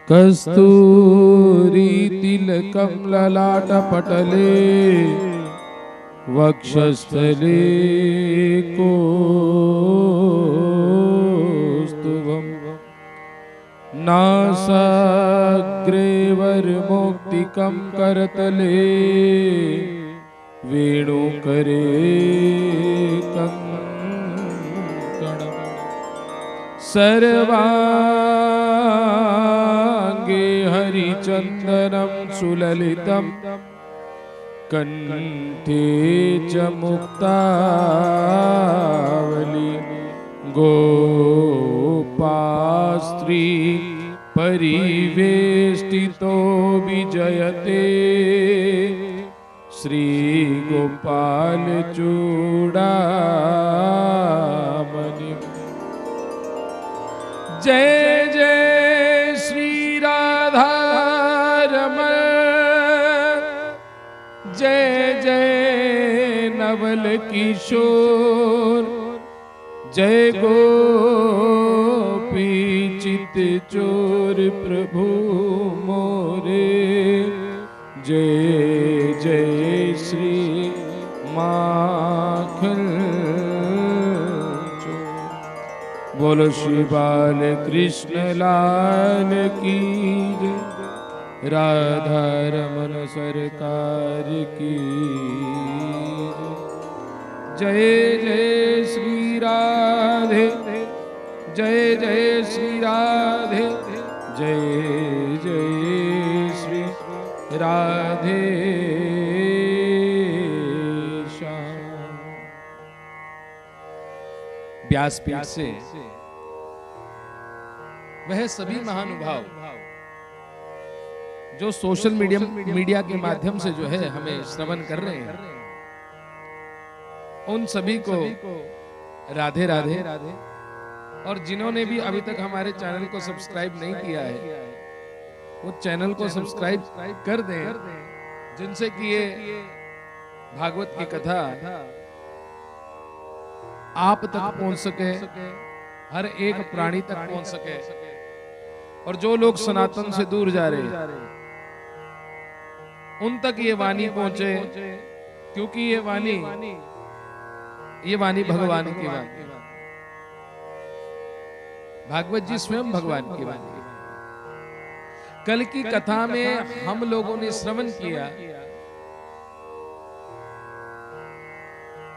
कस्तूरी तिलकं ललाटपटले वक्षस्थले कौस्तुभम् नासाग्रे वरमौक्तिकं करतले वेणुकरे कंकणम् सर्वांगे हरिचंदनं सुललितं कंठे च मुक्तावली गोपास्त्री परिवेष्टितो विजयते श्री गोपाल चूड़ामणि। जय जय श्री राधा रमण, जय जय नवल किशोर, जय गोपी चित चोर प्रभु मोरे। जय जय श्री माखन चोर। बोलो श्री बाल कृष्ण लाल की जय, राधा रमन सरकार की जय। जय श्री राधे, जय जय श्री राधे, जय जय श्री राधे श्याम। व्यासपीठ से वह सभी महानुभाव जो सोशल मीडिया के माध्यम से जो है हमें श्रवण कर रहे हैं, उन सभी को राधे राधे। और जिन्होंने भी अभी तक हमारे चैनल को सब्सक्राइब नहीं किया है, वो चैनल को सब्सक्राइब कर दें, जिनसे कि ये भागवत की कथा आप तक पहुंच सके, हर एक प्राणी तक पहुंच सके। और जो लोग सनातन से दूर जा रहे हैं, उन तक ये वाणी पहुंचे, क्योंकि ये वाणी भगवान की वाणी। भागवत जी स्वयं भगवान की वाणी। कल की कथा में हम लोगों ने श्रवण किया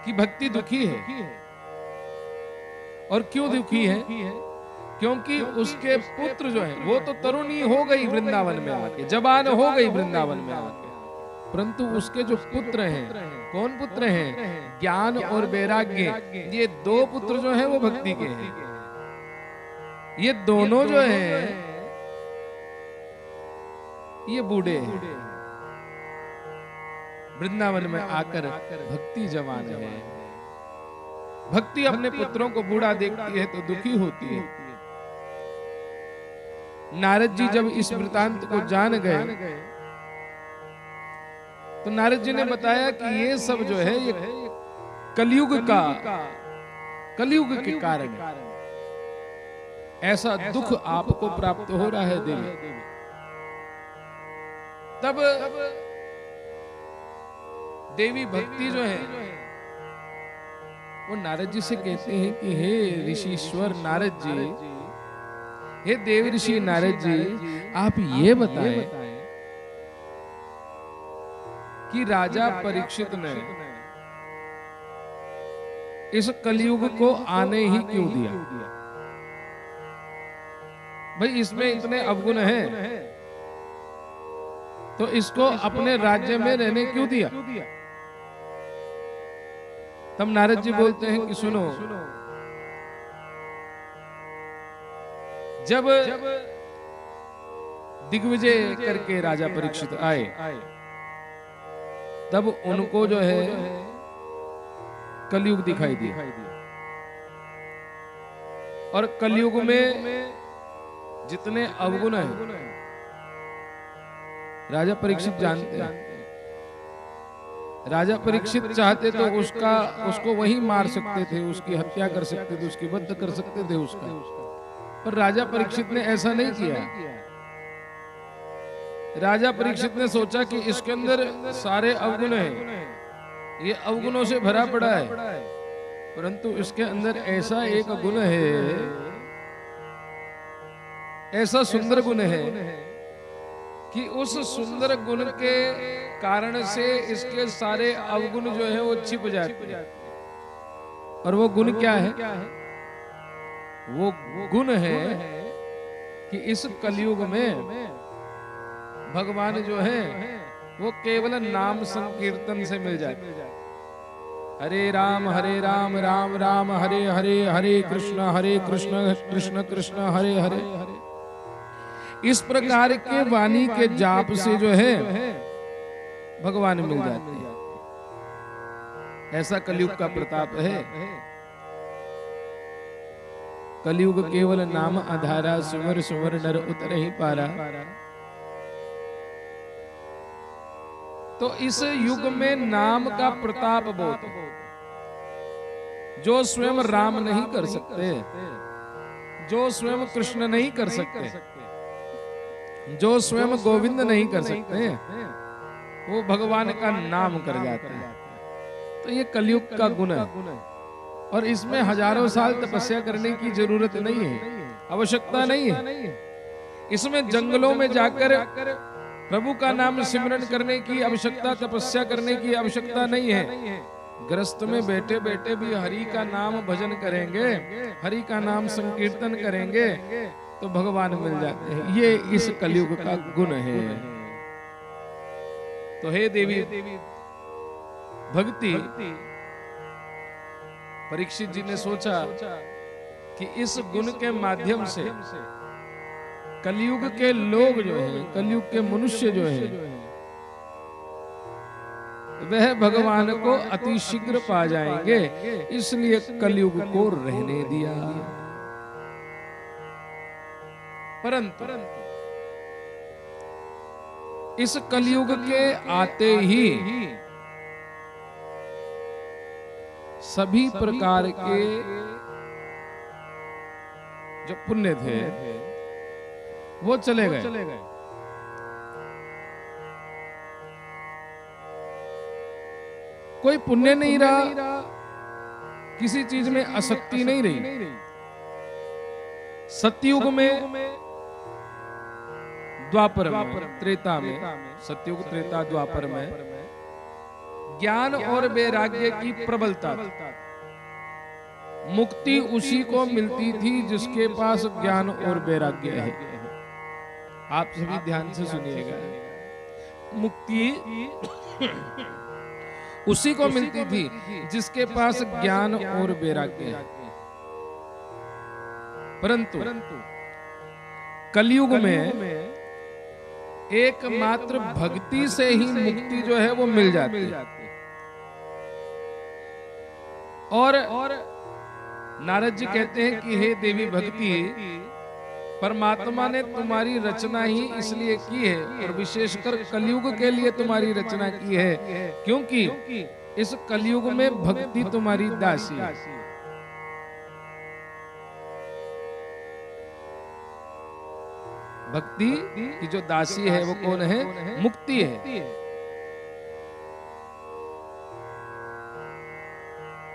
कि भक्ति दुखी है। और क्यों दुखी है? क्योंकि उसके पुत्र जो है वो तो तरुणी हो गई वृंदावन में आके, जवान हो गई वृंदावन में आके, परंतु उसके जो पुत्र हैं, कौन पुत्र हैं? ज्ञान और वैराग्य, ये दो पुत्र जो हैं वो भक्ति के हैं। ये दोनों जो हैं ये बूढ़े हैं, वृंदावन में आकर भक्ति जवान है। भक्ति अपने पुत्रों को बूढ़ा देखती है तो दुखी होती है। नारद जी जब इस वृतांत को जान गए तो नारद जी ने बताया कि ये सब जो है ये कलयुग के कारण ऐसा दुख आपको प्राप्त हो रहा है देवी। तब देवी भक्ति जो है वो नारद जी से कहते हैं कि हे ऋषिश्वर नारद जी, हे देव ऋषि नारद जी, आप ये बताएं कि राजा परीक्षित ने इस कलयुग को आने ही क्यों दिया? भाई इसमें इतने अवगुण हैं, तो इसको अपने राज्य में रहने क्यों दिया? तब नारद जी बोलते हैं कि सुनो, जब दिग्विजय करके राजा परीक्षित आए, तब उनको जो है कलयुग दिखाई दिया। और कलयुग में जितने अवगुण हैं राजा परीक्षित जानते हैं। राजा परीक्षित चाहते तो उसको वहीं मार सकते थे, उसकी हत्या कर सकते थे, उसकी वध कर सकते थे उसका, पर राजा परीक्षित ने ऐसा नहीं किया। राजा परीक्षित ने सोचा कि इसके अंदर सारे अवगुण हैं, ये अवगुणों से भरा पड़ा है, परंतु इसके अंदर ऐसा एक गुण है, ऐसा सुंदर गुण है कि उस सुंदर गुण के कारण से इसके सारे अवगुण जो है वो छिप जाते हैं। और वो गुण क्या है? वो गुण है कि इस कलयुग में भगवान जो है वो केवल नाम संकीर्तन से मिल जाते हैं। हरे राम राम राम हरे हरे, हरे कृष्ण कृष्ण कृष्ण हरे हरे। इस प्रकार के वाणी के जाप से जो है भगवान मिल जाते हैं। ऐसा कलयुग का प्रताप है। कलयुग केवल नाम आधारा, सुमर सुमर नर उतर ही पारा। तो इस युग में नाम का प्रताप बहुत है। जो स्वयं राम नहीं कर सकते, जो स्वयं कृष्ण नहीं कर सकते, जो स्वयं गोविंद नहीं कर सकते, वो भगवान का नाम कर जाते हैं। तो ये कलयुग का गुण है। और इसमें हजारों साल तपस्या करने की जरूरत नहीं है, आवश्यकता नहीं है। इसमें जंगलों में जाकर प्रभु का नाम सिमरन करने की आवश्यकता, तपस्या करने की आवश्यकता नहीं है। ग्रस्त में बैठे बैठे भी हरि का नाम भजन करेंगे, हरि का नाम संकीर्तन करेंगे तो भगवान मिल जाते हैं। ये इस कलयुग का गुण है। तो हे देवी भक्ति, परीक्षित जी ने सोचा कि इस गुण के माध्यम से कलयुग के लोग जो हैं, कलयुग के मनुष्य जो हैं, वह भगवान को अति शीघ्र पा जाएंगे, इसलिए कलयुग को रहने दिया। परंतु इस कलयुग के आते ही सभी प्रकार के जो पुण्य थे वो चले गए। कोई पुण्य नहीं रहा, किसी चीज में आसक्ति नहीं रही। सतयुग में, द्वापर में, त्रेता में, सतयुग त्रेता द्वापर में ज्ञान और वैराग्य की प्रबलता थी। मुक्ति उसी को मिलती थी जिसके पास ज्ञान और वैराग्य है। आप सभी ध्यान से सुनिएगा। मुक्ति उसी को मिलती थी जिसके पास ज्ञान और वैराग्य है। परंतु कलयुग में एकमात्र भक्ति से ही मुक्ति जो है वो मिल जाती है। और नारद जी कहते हैं कि हे देवी भक्ति, परमात्मा ने तुम्हारी रचना ही इसलिए की है, और विशेषकर कलयुग के लिए तुम्हारी रचना की है, क्योंकि इस कलयुग में भक्ति तुम्हारी दासी है। भक्ति की जो दासी है वो कौन है? मुक्ति है।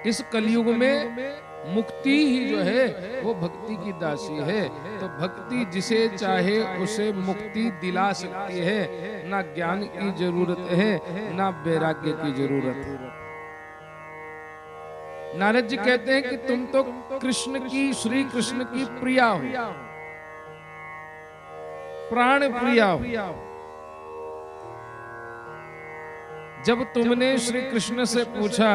इस कलयुग में मुक्ति ही जो है वो भक्ति की दासी है। तो भक्ति जिसे चाहे उसे मुक्ति दिला सकती है। ना ज्ञान की जरूरत है, ना वैराग्य की जरूरत है। नारद जी कहते हैं कि तुम तो कृष्ण की, श्री कृष्ण की प्रिया हो, प्राण प्रिया हो। जब तुमने श्री कृष्ण से पूछा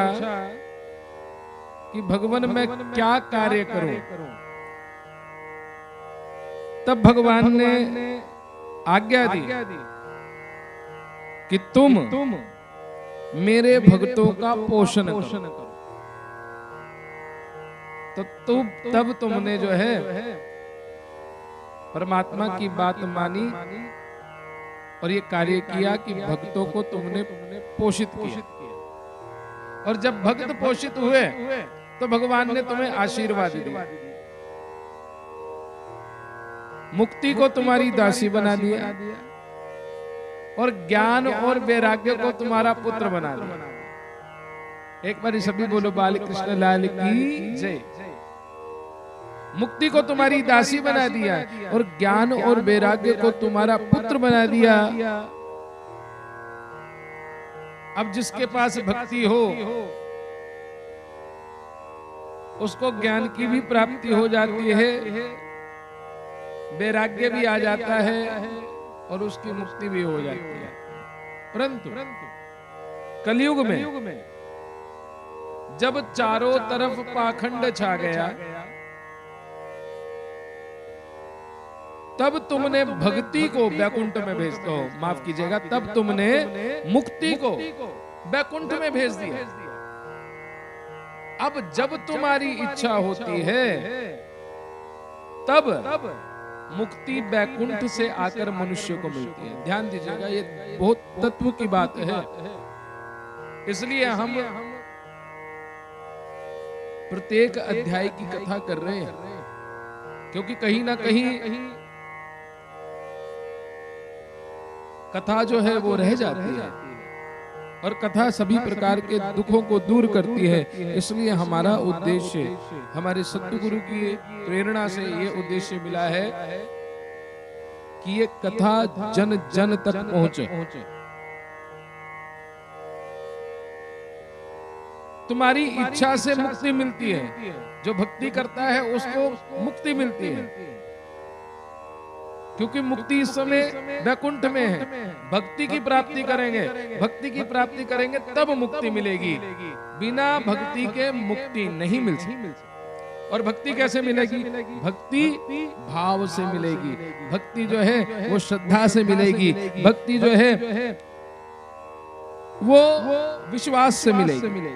कि भगवान मैं क्या कार्य करूं, तब भगवान ने आज्ञा दी कि तुम मेरे भक्तों का पोषण करो। तो तब तुमने जो है परमात्मा की बात मानी और ये कार्य किया कि भक्तों को तुमने पोषित किया। और जब भक्त पोषित हुए तो भगवान ने तुम्हें आशीर्वाद दिया, मुक्ति को तुम्हारी दासी बना दिया। और ज्ञान और वैराग्य को तुम्हारा पुत्र बना दिया। एक बार सभी बोलो बाल कृष्ण लाल की जय। मुक्ति को तुम्हारी दासी बना दिया और ज्ञान और वैराग्य को तुम्हारा पुत्र बना दिया। अब जिसके पास भक्ति हो उसको ज्ञान की भी प्राप्ति हो जाती है, वैराग्य भी आ जाता है और उसकी मुक्ति भी हो जाती है। परंतु कलयुग में जब चारों तरफ पाखंड छा गया, तब तुमने भक्ति को वैकुंठ में भेज दो, माफ कीजिएगा, तब तुमने मुक्ति को वैकुंठ में भेज दिया। अब जब तुम्हारी इच्छा होती है तब मुक्ति वैकुंठ से आकर मनुष्य को मिलती है। ध्यान दीजिएगा, ये बहुत तत्व की बात है। इसलिए हम प्रत्येक अध्याय की कथा कर रहे हैं, क्योंकि कहीं ना कहीं कथा जो है वो रह जाती है और कथा सभी प्रकार के दुखों को दूर करती है। इसलिए हमारा उद्देश्य, हमारे सतगुरु की प्रेरणा से ये उद्देश्य मिला है कि ये कथा जन जन तक पहुंचे। तुम्हारी इच्छा से मुक्ति मिलती है, जो भक्ति करता है उसको मुक्ति मिलती है, क्योंकि मुक्ति इस समय वैकुंठ में है। भक्ति की प्राप्ति करेंगे, भक्ति की प्राप्ति करेंगे तब मुक्ति मिलेगी। बिना भक्ति के मुक्ति नहीं मिल सकती। और भक्ति कैसे मिलेगी? भक्ति भाव से मिलेगी, भक्ति जो है वो श्रद्धा से मिलेगी, भक्ति जो है वो विश्वास से मिलेगी।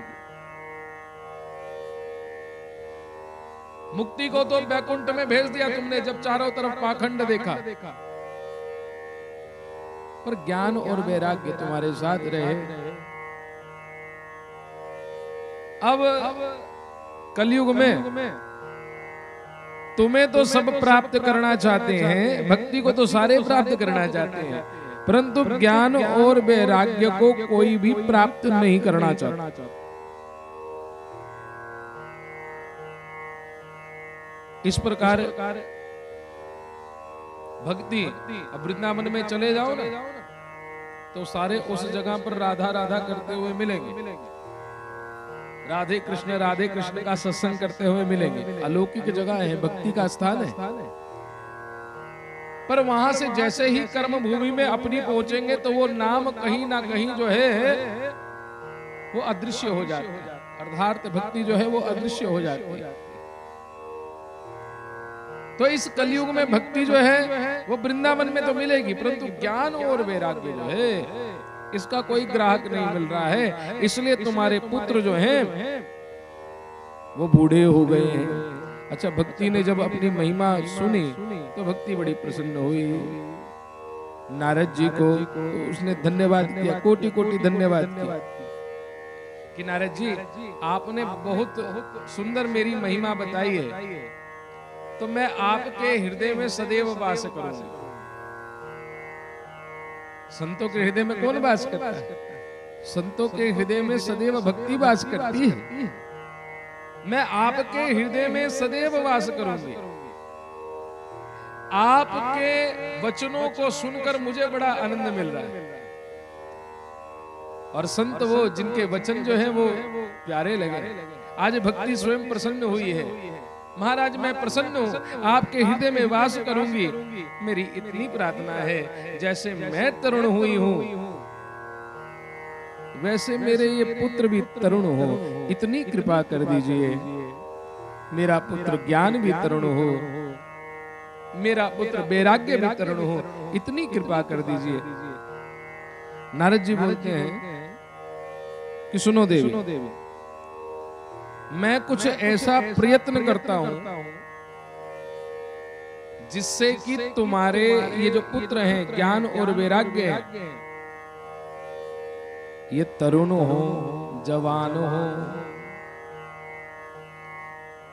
मुक्ति को तो वैकुंठ में भेज दिया तुमने जब चारों तरफ पाखंड देखा, पर ज्ञान और वैराग्य तुम्हारे साथ रहे। अब कलयुग में तुम्हें तो सब प्राप्त करना चाहते हैं, भक्ति को तो सारे प्राप्त करना चाहते हैं, परंतु ज्ञान और वैराग्य को कोई भी प्राप्त नहीं करना चाहता। इस प्रकार भक्ति, अब वृंदावन में चले जाओ ना तो सारे उस जगह पर राधा राधा करते हुए मिलेंगे, राधे कृष्ण का सत्संग करते हुए मिलेंगे। अलौकिक जगह है, भक्ति का स्थान है। पर वहां से जैसे ही कर्म भूमि में अपनी पहुंचेंगे तो वो नाम कहीं ना कहीं जो है वो अदृश्य हो जाता है। अर्थात भक्ति जो है वो अदृश्य हो जाती है। तो इस कलयुग में भक्ति जो है वो वृंदावन में तो मिलेगी, परंतु ज्ञान और वैराग्य जो है इसका कोई ग्राहक नहीं मिल रहा है। इसलिए तुम्हारे पुत्र जो हैं वो बूढ़े हो गए हैं। अच्छा, भक्ति ने जब अपनी महिमा सुनी तो भक्ति बड़ी प्रसन्न हुई। नारद जी को उसने धन्यवाद किया, कोटि कोटि धन्यवाद किया कि नारद जी आपने बहुत सुंदर मेरी महिमा बताई है, तो मैं आपके हृदय में सदैव वास करूंगा। संतों के हृदय में कौन वास करता है? संतों के हृदय में सदैव भक्ति वास करती है। मैं आपके हृदय में सदैव वास करूंगी। आपके वचनों को सुनकर मुझे बड़ा आनंद मिल रहा है। और संत वो जिनके वचन जो है वो प्यारे लगे। आज भक्ति स्वयं प्रसन्न हुई है। महाराज मैं प्रसन्न हूँ, आपके हृदय में वास करूंगी। मेरी इतनी प्रार्थना है, जैसे मैं तरुण हुई हूँ वैसे मेरे ये पुत्र भी तरुण हो, इतनी कृपा कर दीजिए। मेरा पुत्र ज्ञान भी तरुण हो, मेरा पुत्र वैराग्य भी तरुण हो, इतनी कृपा कर दीजिए। नारद जी बोलते हैं कि सुनो देवी, मैं कुछ ऐसा प्रयत्न करता हूं जिससे कि तुम्हारे ये जो पुत्र हैं ज्ञान और वैराग्य हैं ये तरुण हो, जवान हो।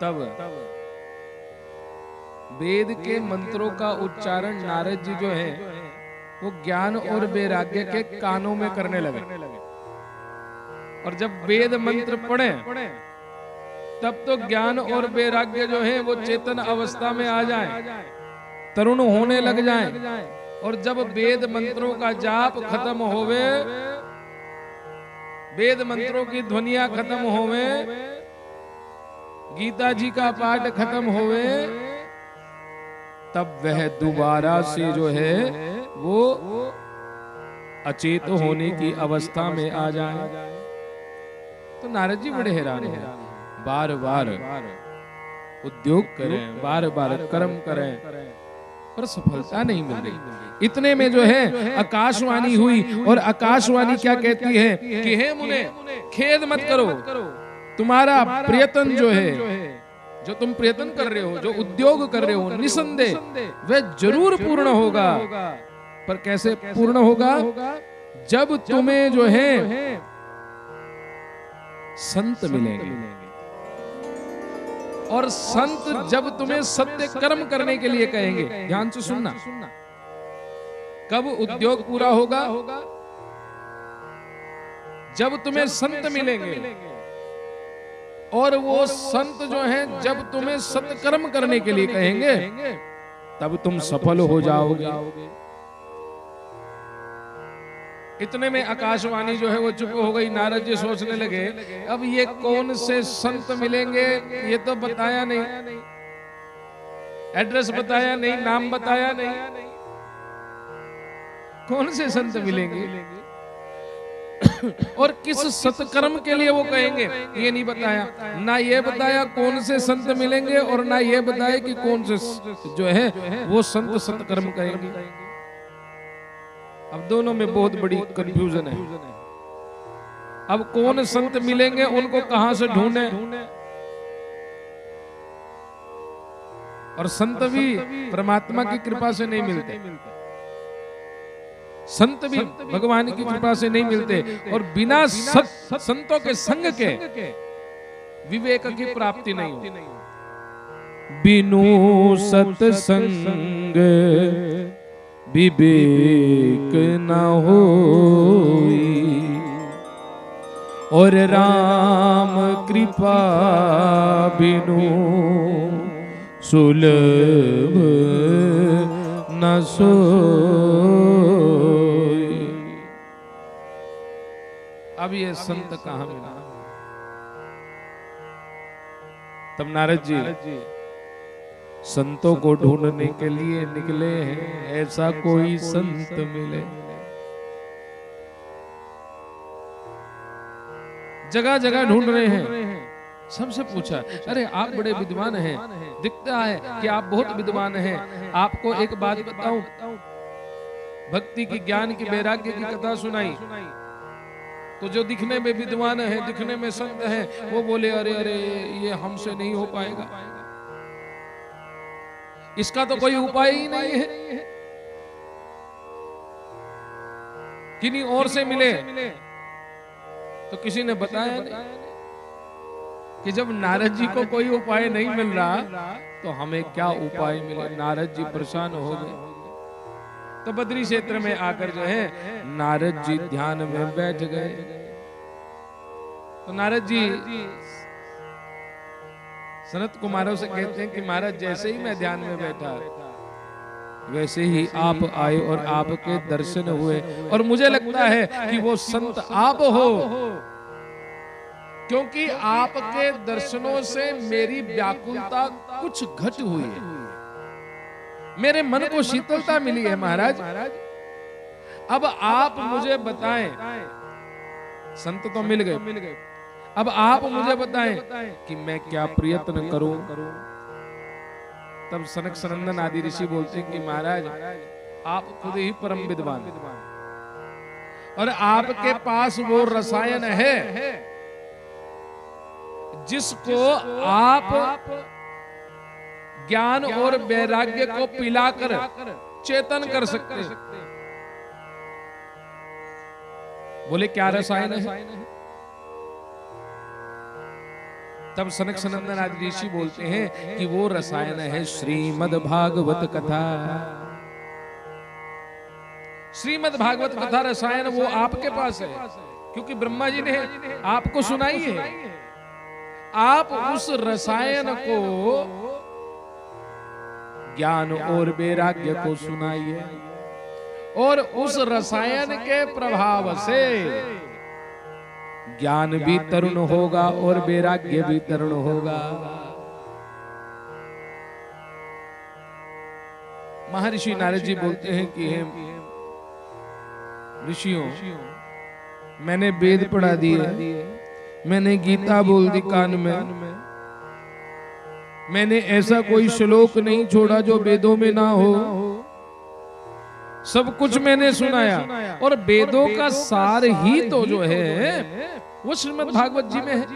तब वेद के मंत्रों का उच्चारण नारद जी जो है वो ज्ञान और वैराग्य के कानों में करने लगे। और जब वेद मंत्र पढ़े तब तो ज्ञान और वैराग्य जो है वो चेतन अवस्था में आ जाए, तरुण होने लग जाए। और जब वेद मंत्रों का जाप खत्म होवे, वेद मंत्रों की ध्वनियां खत्म होवे, गीता जी का पाठ खत्म होवे, तब वह दोबारा से जो है वो अचेत होने की अवस्था में आ जाए। तो नारद जी बड़े हैरान हैं, बार बार उद्योग करें, बार बार कर्म करें, पर सफलता नहीं मिल रही। इतने में जो है आकाशवाणी हुई, और आकाशवाणी क्या कहती है कि हे मुने, खेद मत करो, तुम्हारा प्रयत्न जो है, जो तुम प्रयत्न कर रहे हो, जो उद्योग कर रहे हो, निसंदेह वह जरूर पूर्ण होगा। पर कैसे पूर्ण होगा? जब तुम्हें जो है संत मिलेंगे, और संत जब तुम्हें सत्य कर्म करने के लिए कहेंगे। ध्यान से सुनना, कब उद्योग पूरा होगा? जब तुम्हें संत मिलेंगे, और वो संत जो हैं जब तुम्हें सत्कर्म करने के लिए कहेंगे, तब तुम सफल हो जाओगे। इतने में आकाशवाणी जो है वो चुप हो गई। नारद जी सोचने लगे, अब ये कौन से संत मिलेंगे, ये तो बताया नहीं, एड्रेस बताया नहीं, नाम बताया नहीं, कौन से संत मिलेंगे और किस सत्कर्म के लिए वो कहेंगे, ये नहीं बताया। ना ये बताया कौन से संत मिलेंगे, और ना ये बताया कि कौन से जो है वो संत सत्कर्म कहेंगे। अब दोनों में बहुत बड़ी कंफ्यूजन है। अब कौन संत मिलेंगे, उनको कहां से ढूंढे? और संत भी परमात्मा की कृपा से नहीं मिलते, संत भी भगवान की कृपा से नहीं मिलते, और बिना संतों के संग के विवेक की प्राप्ति नहीं होती। बिनु सत्संग विवेक न होई, और राम कृपा बिनु सुलभ न सोई। अब ये संत कहां मिला? तब नारद जी संतों को ढूंढने के लिए निकले हैं, ऐसा कोई संत मिले। जगह जगह ढूंढ रहे हैं, सबसे पूछा, अरे आप बड़े विद्वान हैं, दिखता है कि आप बहुत विद्वान हैं, आपको एक बात बताऊं, भक्ति की, ज्ञान की, वैराग्य की कथा सुनाई, तो जो दिखने में विद्वान है, दिखने में संत है, वो बोले अरे अरे ये हमसे नहीं हो पाएगा, इसका तो कोई उपाय ही नहीं है, किन्हीं और से मिले। तो किसी ने बताया नहीं कि जब नारद जी को कोई उपाय नहीं मिल रहा तो हमें क्या उपाय मिले। नारद जी परेशान हो गए। तो बद्री क्षेत्र में आकर जो है नारद जी ध्यान में बैठ गए। तो नारद जी सनत कुमारों से कहते हैं कि महाराज जैसे ही मैं ध्यान में बैठा वैसे ही आप आए और आपके दर्शन हुए, और मुझे लगता है कि वो संत आप हो, क्योंकि आपके दर्शनों से मेरी व्याकुलता कुछ घट हुई है, मेरे मन को शीतलता मिली है महाराज। अब आप मुझे बताएं, संत तो मिल गए, अब आप मुझे बताएं कि मैं क्या प्रयत्न करूं। तब सनक सनंदन आदि ऋषि बोलते हैं कि महाराज आप खुद ही परम विद्वान, और आपके पास वो रसायन है जिसको आप ज्ञान और वैराग्य को पिलाकर चेतन कर सकते हैं। बोले क्या रसायन है? तब सनक सनंदन आदि ऋषि बोलते हैं कि वो रसायन है श्रीमद् भागवत कथा। श्रीमद् भागवत कथा रसायन वो आपके पास है, क्योंकि ब्रह्मा जी ने आपको सुनाई है। आप उस रसायन को, ज्ञान और वैराग्य को सुनाइए, और उस रसायन के प्रभाव से ज्ञान भी तरुण होगा और वैराग्य भी तरुण होगा। महर्षि नारद जी बोलते हैं कि हे ऋषियों, मैंने वेद पढ़ा दिए, मैंने गीता बोल दी कान में, मैंने ऐसा कोई श्लोक नहीं छोड़ा जो वेदों में ना हो, सब कुछ मैंने सुनाया। और वेदों का सार ही तो जो है वो श्रीमद् भागवत जी में है।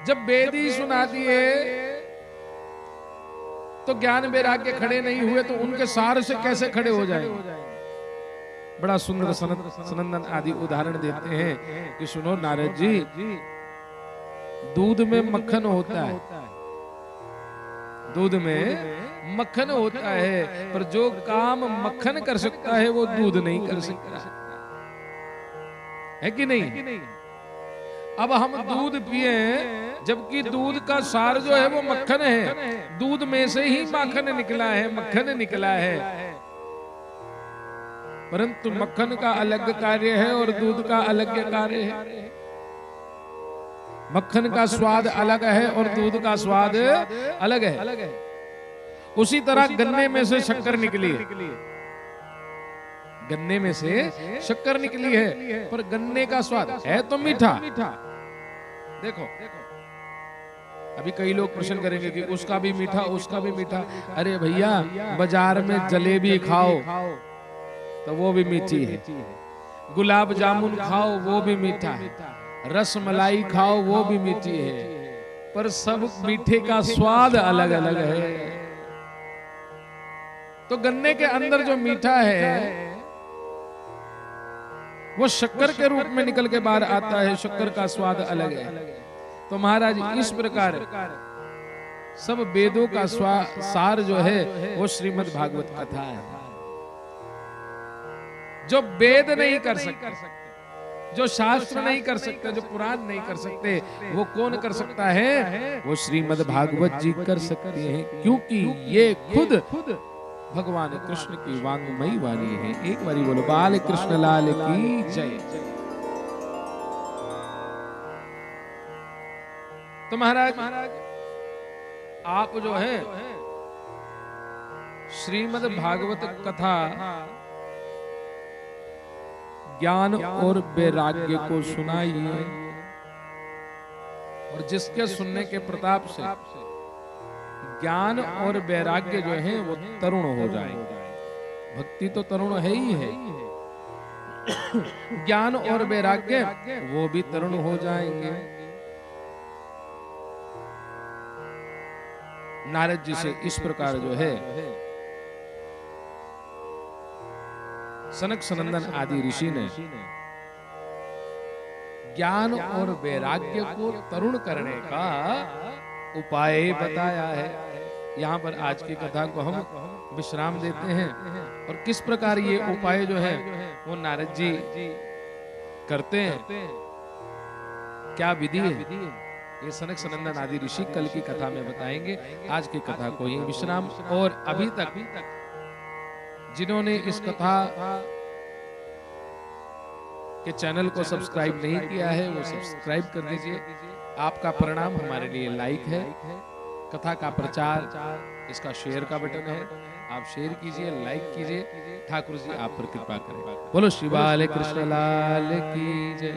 जब वेद ही सुना दिए तो ज्ञान वैराग्य खड़े नहीं हुए, तो उनके सार से कैसे खड़े हो जाएंगे? बड़ा सुंदर सनंदन आदि उदाहरण देते हैं कि सुनो नारद जी, दूध में मक्खन होता है, दूध में मक्खन होता है, पर जो काम मक्खन कर सकता है वो दूध नहीं कर सकता, है कि नहीं? अब हम दूध पिए, जबकि दूध का सार जो है वो मक्खन है, दूध में से ही माखन निकला है, मक्खन निकला है, परंतु मक्खन का अलग कार्य है और दूध का अलग कार्य है। मक्खन का स्वाद अलग है और दूध का स्वाद अलग है। उसी तरह गन्ने में से शक्कर निकली है, गन्ने में से शक्कर निकली है, पर गन्ने का स्वाद है तो मीठा। देखो, अभी कई लोग प्रश्न करेंगे कि उसका भी मीठा, उसका भी मीठा। अरे भैया, बाजार में जलेबी खाओ तो वो भी मीठी है, गुलाब जामुन खाओ वो भी मीठा है, रस मलाई खाओ वो भी मीठी है, पर सब मीठे का स्वाद अलग अलग है। तो गन्ने के अंदर जो मीठा है वो शक्कर के रूप में निकल के बाहर आता है, शक्कर का स्वाद अलग है। तो महाराज इस प्रकार सब वेदों का सार जो है वो श्रीमद् भागवत कथा है। जो वेद नहीं कर सकते, जो शास्त्र नहीं कर सकते, जो पुराण नहीं कर सकते, वो कौन कर सकता है? वो श्रीमद् भागवत जी कर सकते हैं, क्योंकि ये खुद भगवान कृष्ण की वांगमयी वाणी है। एक बारी बोलो बाल कृष्ण लाल की जय। तो महाराज आप जो है श्रीमद् भागवत कथा ज्ञान और वैराग्य को सुनाइए, और जिसके सुनने के प्रताप से ज्ञान और वैराग्य जो है वो तरुण हो जाएंगे। भक्ति तो तरुण है ही है, ज्ञान और वैराग्य वो भी तरुण हो जाएंगे। नारद जी से इस प्रकार जो है सनक सनंदन आदि ऋषि ने ज्ञान और वैराग्य को तरुण करने का उपाय बताया है। यहाँ पर आज की कथा को हम विश्राम देते हैं, और किस प्रकार ये उपाय जो है वो नारद जी करते हैं, क्या विधि है, ये सनक सनंदन आदि ऋषि कल की कथा में बताएंगे। आज की कथा को ही विश्राम। और अभी तक जिन्होंने इस कथा के चैनल को सब्सक्राइब नहीं किया है वो सब्सक्राइब कर दीजिए। आपका परिणाम हमारे लिए लाइक है। कथा का प्रचार, इसका शेयर का बटन है, आप शेयर कीजिए, लाइक कीजिए। ठाकुर जी आप पर कृपा करें। बोलो श्री बाल कृष्ण लाल की जय।